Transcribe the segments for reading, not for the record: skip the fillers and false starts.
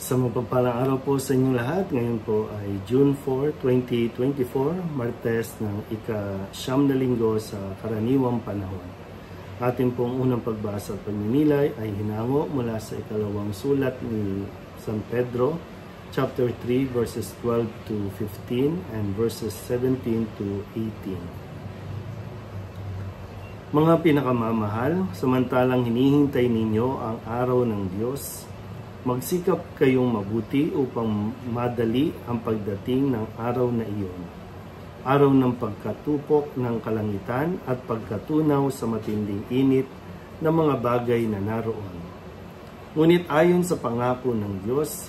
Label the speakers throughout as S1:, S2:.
S1: Isang mapagpalang araw po sa inyong lahat. Ngayon po ay June 4, 2024, Martes ng ika-9 na linggo sa karaniwang panahon. Ating pong unang pagbasa at pagninilay ay hinango mula sa ikalawang sulat ni San Pedro, chapter 3, verses 12 to 15 and verses 17 to 18. Mga pinakamamahal, samantalang hinihintay ninyo ang araw ng Diyos, magsikap kayong mabuti upang madali ang pagdating ng araw na iyon. Araw ng pagkatupok ng kalangitan at pagkatunaw sa matinding init ng mga bagay na naroon. Ngunit ayon sa pangako ng Diyos,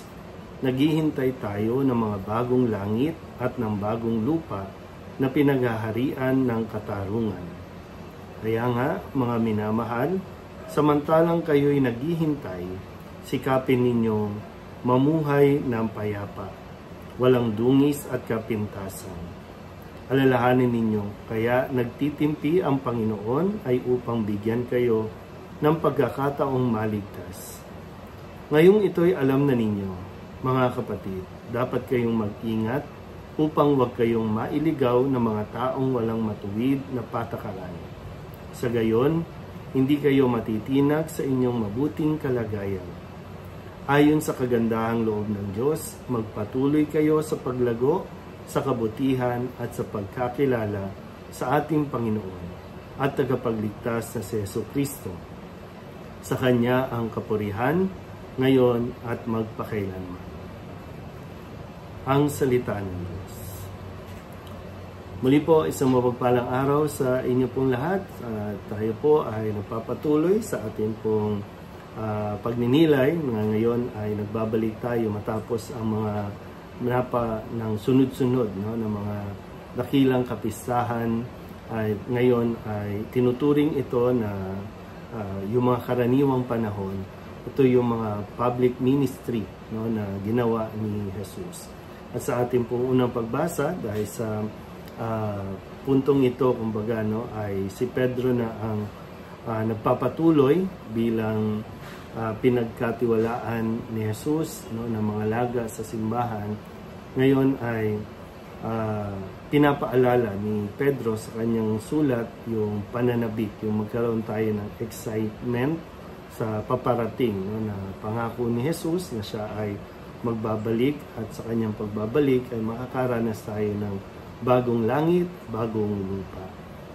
S1: naghihintay tayo ng mga bagong langit at ng bagong lupa na pinaghaharian ng katarungan. Kaya nga, mga minamahal, samantalang kayo'y naghihintay, sikapin ninyong mamuhay ng payapa, walang dungis at kapintasan. Alalahanin ninyo, kaya nagtitimpi ang Panginoon ay upang bigyan kayo ng pagkakataong maligtas. Ngayong ito'y alam na ninyo, mga kapatid, dapat kayong mag-ingat upang huwag kayong mailigaw ng mga taong walang matuwid na patakaran. Sa gayon, hindi kayo matitinag sa inyong mabuting kalagayan. Ayon sa kagandahang loob ng Diyos, magpatuloy kayo sa paglago, sa kabutihan at sa pagkakilala sa ating Panginoon at tagapagligtas na si Jesucristo. Sa Kanya ang kapurihan, ngayon at magpakailanman. Ang salita ng Diyos. Muli po, isang mapagpalang araw sa inyo pong lahat. Tayo po ay nagpapatuloy sa ating pong pagninilay. Ngayon ay nagbabalik tayo matapos ang mga napa ng sunod-sunod ng mga dakilang kapistahan. Ngayon ay tinuturing ito na yung mga karaniwang panahon. Ito yung mga public ministry na ginawa ni Jesus. At sa ating pong unang pagbasa, dahil sa puntong ito, kumbaga, ay si Pedro na ang nagpapatuloy bilang pinagkatiwalaan ni Jesus ng mga laga sa simbahan. Ngayon ay pinapaalala ni Pedro sa kanyang sulat yung pananabik, yung magkaroon tayo ng excitement sa paparating na pangako ni Jesus na siya ay magbabalik, at sa kanyang pagbabalik ay makakaranas tayo ng bagong langit, bagong lupa.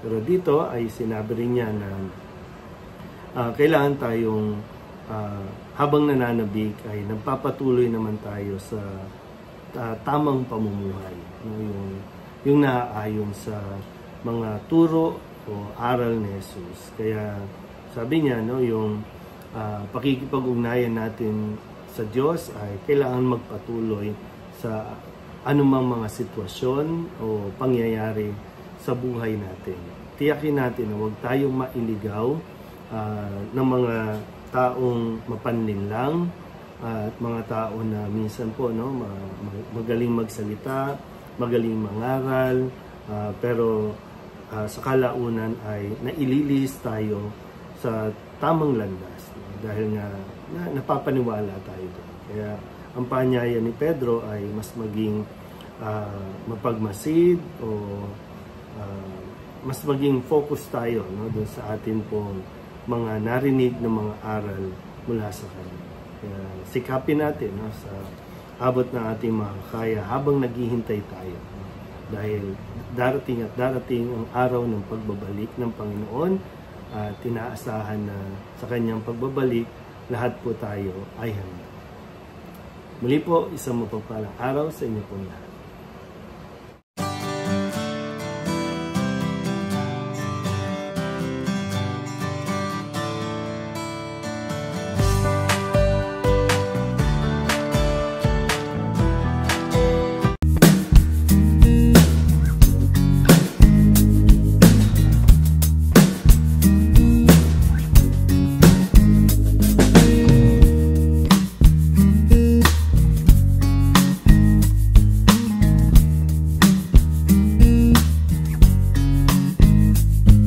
S1: Pero dito ay sinabi rin niya na kailangan tayong habang nananabik ay nagpapatuloy naman tayo sa tamang pamumuhay, yung naaayon sa mga turo o aral ni Jesus. Kaya sabi niya, yung pakikipag-ugnayan natin sa Diyos ay kailangan magpatuloy sa anumang mga sitwasyon o pangyayari sa buhay natin. Tiyakin natin na huwag tayong mailigaw ng mga taong mapanlinlang at mga tao na minsan po magaling magsalita, magaling mangaral, pero sa kalaunan ay naililihis tayo sa tamang landas dahil nga napapaniwala tayo doon. Kaya ang paanyaya ni Pedro ay mas maging mapagmasid o mas maging focus tayo doon sa atin pong mga narinig na mga aral mula sa Kanya. Kaya sikapin natin sa abot ng ating makakaya habang naghihintay tayo. Dahil darating at darating ang araw ng pagbabalik ng Panginoon at tinaasahan na sa Kanyang pagbabalik, lahat po tayo ay handa. Muli po, isang mapagpalang araw sa inyo pong lahat.